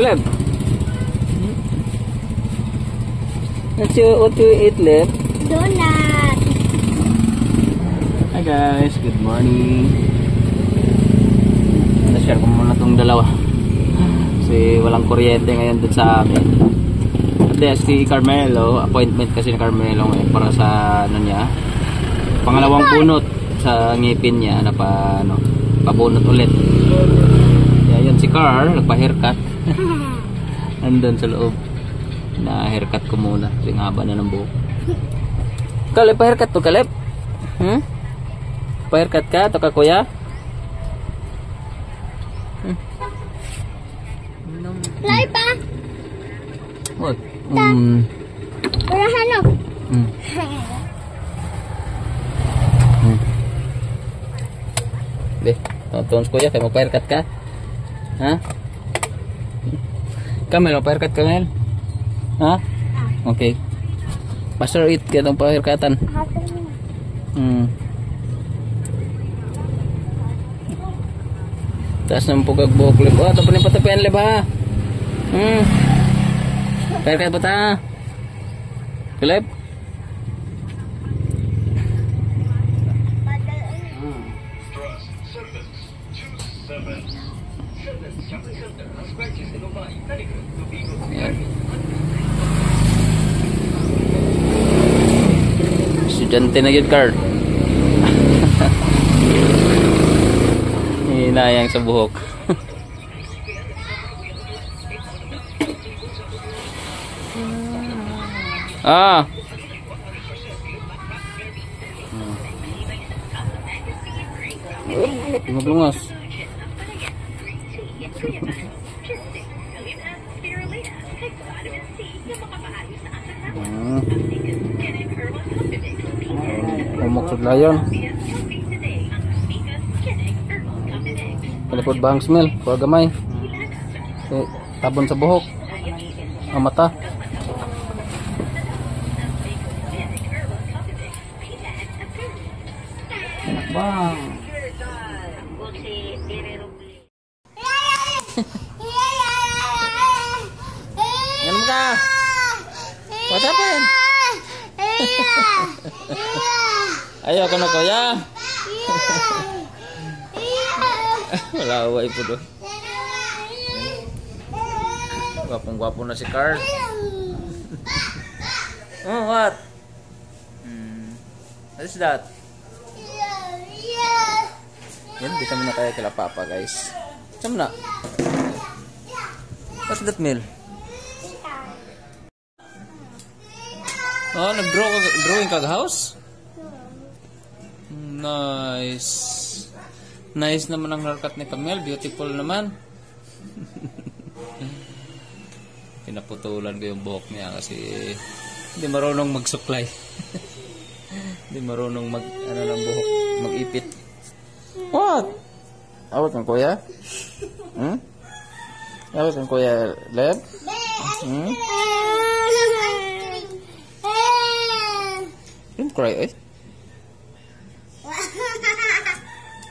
Leb? What you eat, Leb? Donut. Hi guys, good morning. Na-share ko muna itong dalawa. Kasi walang kuryente ngayon dun sa amin. At si Carmelo, appointment kasi ni Carmelo ngayon para sa ano niya, pangalawang bunot sa ngipin niya na pabunot ulit. Kaya yun si Car, nagpa-haircut. Andun sa loob. Na-haircut ko muna kasi nga haba na ng buhok. Kaleb, pa-haircut to, Kaleb? Pa-haircut ka? Ito ka, kuya? Play pa. What? Para hanap. Be, tonton kuya, kayo magpa-haircut ka? Ha? Kamel, magpa-haircut ka ngayon? Ha? Okay. Pastor, eat ka itong pa-haircutan. Taas ng pugag buhok, Leb. Oh, ito pa rin patapian, Leb, ha? Haircut ba ta? Leb? Yan. Estudyante na yun, Card. Hinayang sa buhok. Lumos. Umaksod layon. Kalipod ba ang smell? Kuwagamay. Tabon sa buhok. Ang mata. Bang. Ganun ka. What happened? Ayaw ka na, kuya. Wala away po doon. Gwapong-gwapo na si Carl. Oh, what? What is that? Yan, dito muna tayo kila Papa, guys. Saan na? What's that, Mel? Oh, nag-drawing kag house? Nice. Nice naman ang haircut ni Camille. Beautiful naman. Pinaputulan ko yung buhok niya kasi hindi marunong magsuklay. Hindi marunong ng buhok, mag-ipit. What? Awat kang kuya? Awat kang kuya, Leb? Don't cry, eh?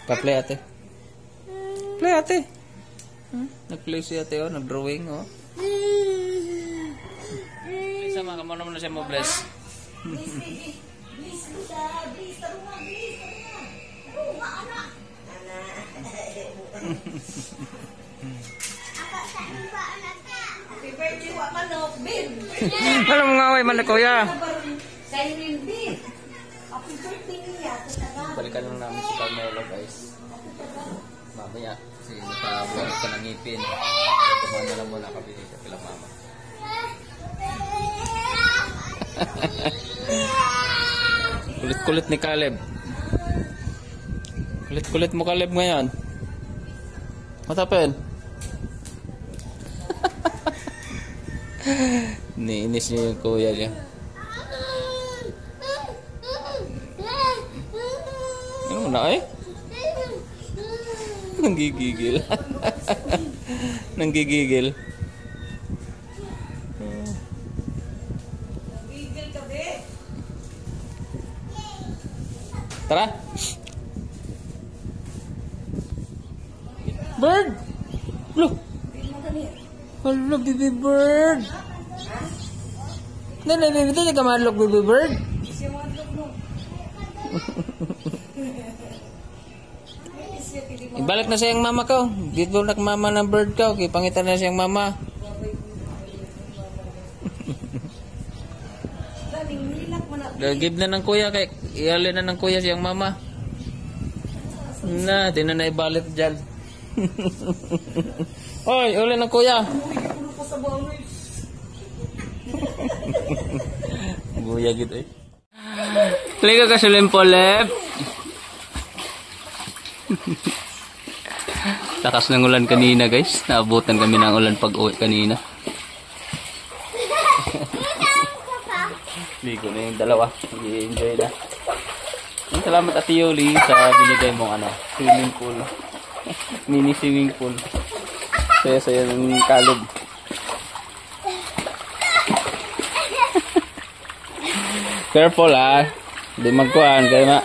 Pa-play ate. Play ate. Nag-play si ate, oh. Nag-drawing, oh. Sama ka mo naman na siya mo bless. Happy birthday wa manok, babe. Alam mo nga, way man na kuya. Silent babe. Happy birthday niya. Balikan lang namin si Carmelo, guys. Mamaya, kasi nakabuhat ka ng ngipin. Tumana lang muna kabili siya kila mama. Kulit-kulit ni Caleb. Kulit-kulit mo, Caleb, ngayon. What happened? Niinis niya yung kuya niya. Ano mo na, eh? Nanggigigil. Nanggigigil. Tara. Bird. Look. Hello, baby bird. Hindi ka malok, baby bird. Ibalik na siyang mama ko. Dito na mama ng bird ko. Pangitan na siyang mama. Give na ng kuya. Iali na ng kuya siyang mama. Na, tinan na ibalik dyan. Hoy, uli ng kuya. Buya gitu eh. Liga ka sa limpolep. Lakas ng ulan kanina guys. Naabutan kami ng ulan pag uwi kanina. Ligo na yung dalawa. I-enjoy na. Salamat Ate Yoli sa binigay mong swimming pool. Mini swimming pool. Saya ng kalog. Careful Di magkuhan kaya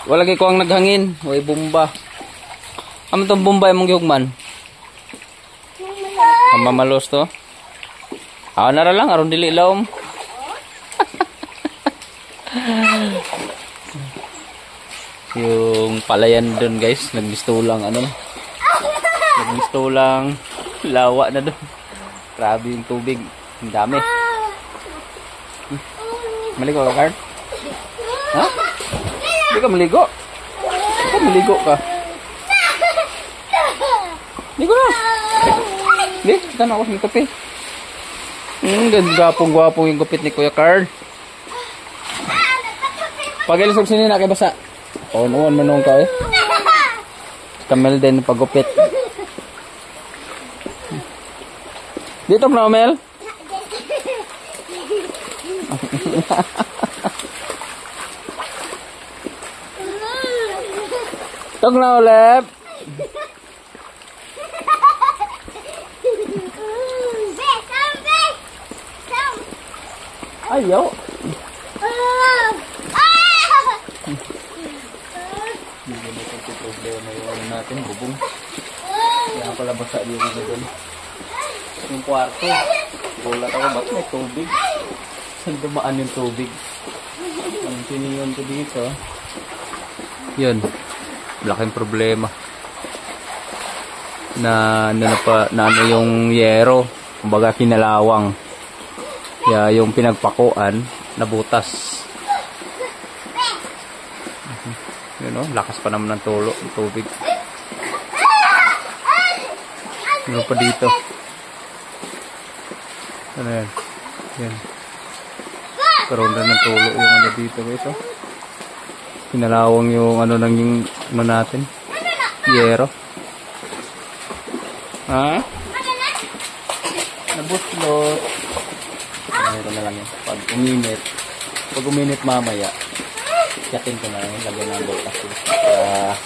wala kay kuang naghangin. Way bomba. Amo tong bomba imong gihugman? Mamalos to. Nara lang aron dili lawom. Yung palayan doon guys, nagmistulang nagmistulang lawa na doon. Grabe yung tubig, ang dami. Maligo ka, Card? Ha? Hindi ka maligo? Maligo ka? Ligo na. Hindi, kita na ako sa kape. Gwapong yung gupit ni Kuya Card. Pag-ilisog sinin na kay basa. Noon manong ka eh. Kamel din pagupit. Dito na Mel. Tog na ulit. Ayaw. Problema yung natin, bubong. Kaya pala basa yung doon. Yung kwarto. Gulat ako, ba't may tubig? Saan dumaan yung tubig? Ang siniyon ko dito. Yun. Laking problema. Na yung yero. Kumbaga kinalawang. Kaya yung pinagpakuan, nabutas. Yun lakas pa naman ng tubig. Ano pa dito? Ano yan? Yan. Karoon na ng tulo yung dito guys. Pinalawang yung yung natin. Yero. Ha? Nabuslot. Mayroon na lang yun. Pag uminit mamaya, yakin ko na yun. Lagyan na ang butas.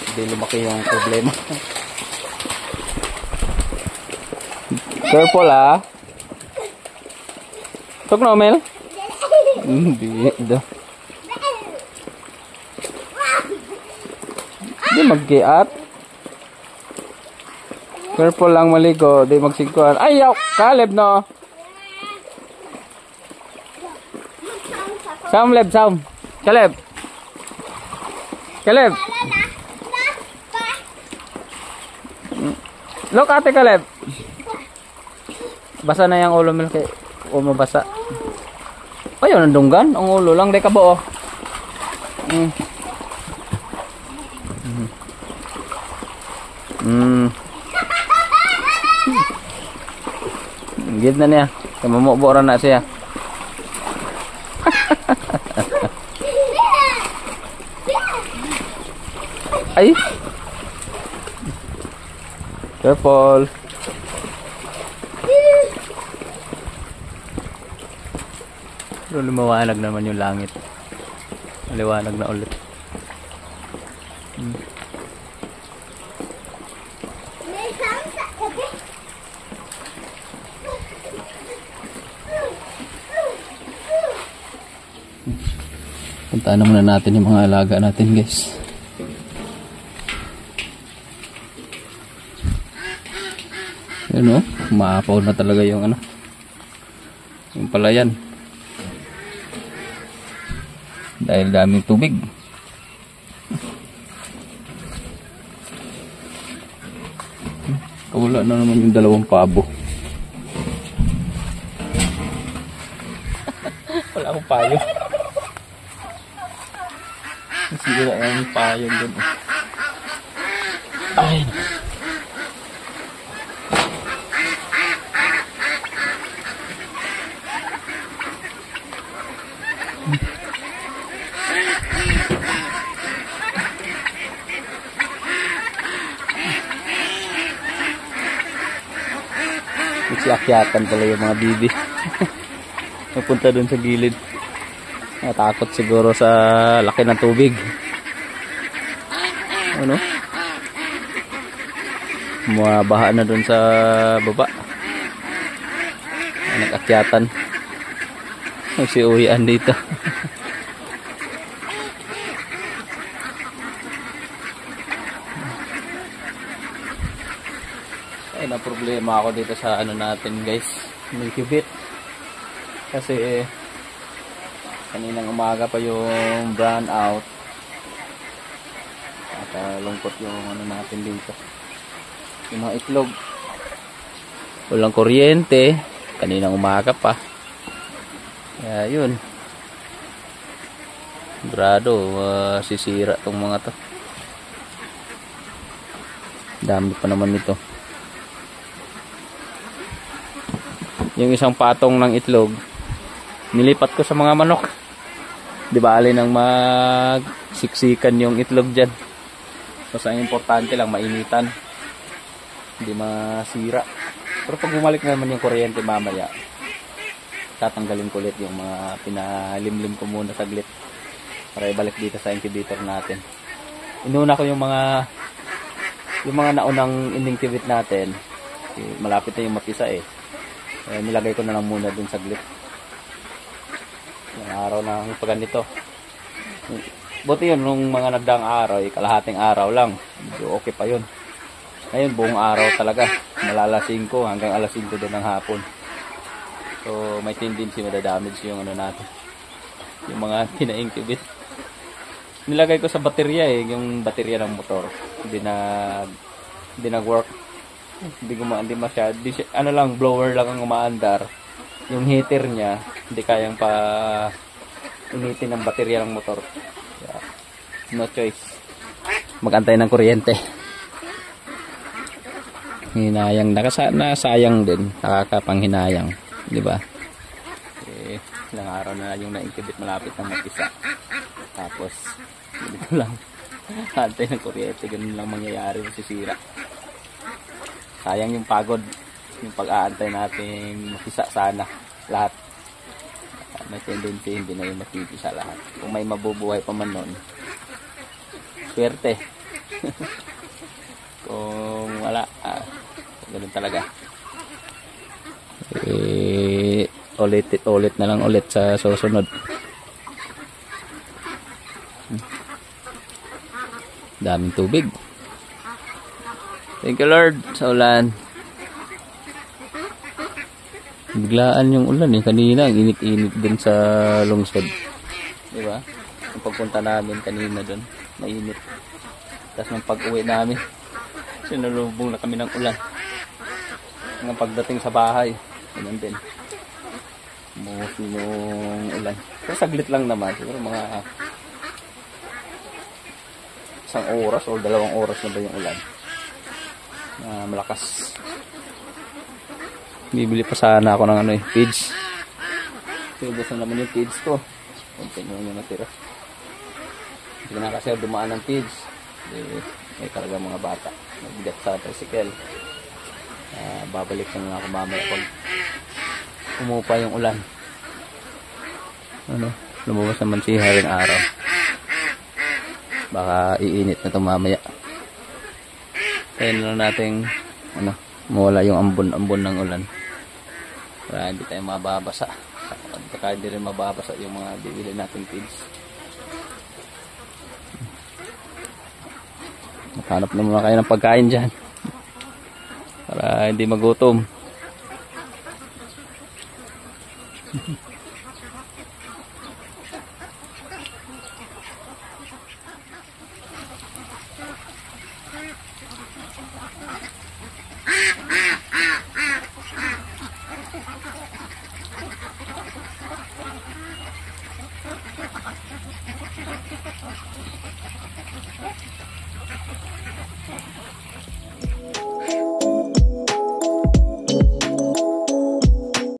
Hindi lumaki yung problema. Careful Tok na Mel? Hindi daw. Hindi mag-giat. Careful lang maligo. Hindi magsingkuhan. Ayaw! Kaleb no! Sam, Leb, Sam. Caleb. Caleb. Look, Ate Caleb. Basa na yung ulo mo kay mabasa. Ayaw nandunggan. Ang ulo lang. Di ka ba Gid na niya. Kamamubora na siya. Ay. Careful. Pero lumawanag naman yung langit. Maliwanag na ulit. Puntaan na muna natin yung mga alaga natin guys. Yun o, maapaw na talaga yung ano, yung palayan. Dahil daming tubig. Wala na naman yung dalawang pabo. Wala akong payo. Sira yung payong dun. Ay. Akyatan pala yung mga bibi. Napunta dun sa gilid. Natakot siguro sa laki ng tubig. Ano? Bumabaha na dun sa baba. Nag-akyatan. Nagsiuwian dito. Ay, na problema ako dito sa ano natin guys, Milky Bit. Kasi kaninang umaga pa yung brown out. At lungkot yung ano natin dito. Yung mga itlog. Walang kuryente. Kaninang umaga pa. Kaya yun. Brado, sisira tong mga to. Dami pa naman nito. Yung isang patong ng itlog, nilipat ko sa mga manok. Di ba alin ang magsiksikan yung itlog dyan. So ang importante lang, mainitan. Hindi masira. Pero pag bumalik naman yung kuryente mamaya, tatanggalin ko ulit yung mga pinalimlim ko muna saglit. Para ibalik dito sa incubator natin. Inuna ko yung mga naunang in-incubate natin. Malapit na yung mapisa eh. Nilagay ko na lang muna dun saglit. Yung araw na ang paganito. Buti yun, nung mga nagdaang araw, kalahating araw lang. Medyo okay pa yun. Ngayon, buong araw talaga. Malala 5 hanggang alas 5 din ng hapon. So, may tendency madadamage yung ano natin. Yung mga pina-incubate. Nilagay ko sa baterya eh, yung baterya ng motor. Hindi nag-work. Hindi masyado. Ano lang, blower lang ang umaandar. Yung heater niya, hindi kayang pa initin ng baterya ng motor. Yeah. No choice. Mag-antay ng kuryente. Hinayang, nasayang din. Nakakapanghinayang. Di ba? Ilang araw na yung na-incubate malapit ng mapisa. Tapos, dito lang. Antay ng kuryente. Ganun lang mangyayari. Masisira. Sayang yung pagod, yung pag-aantay natin mapisa sana lahat. May tendency hindi na yung mapipisa lahat. Kung may mabubuhay pa man nun, swerte. Kung wala, ganun talaga. Ulit na lang ulit sa susunod. Daming tubig. Thank you Lord sa ulan. Biglaan yung ulan eh. Kanina, init-init din sa lungsod. Diba? Yung pagpunta namin kanina doon, mainit. Tapos nung pag-uwi namin, sinulubong na kami ng ulan. Nang pagdating sa bahay, ganun din. Umuwi yung ulan. Pero saglit lang naman. Siguro mga 1 oras o 2 oras na ba yung ulan. Malakas. Bibili pa sana ako ng feeds. Ubos na naman yung feeds ko. Kunti nyo yung natira. Hindi na kasi dumaan ng feeds. May talaga mga bata. Nagbigat sa tricycle. Babalik na ako mamaya pag umupa yung ulan. Lumabas naman si Haring araw. Baka iinit na ito mamaya. Kaya na natin mawala yung ambon ng ulan para hindi tayo mababasa. Baka hindi rin mababasa yung mga bibili natin feeds. Hanap na muna kayo ng pagkain dyan para Para hindi magutom.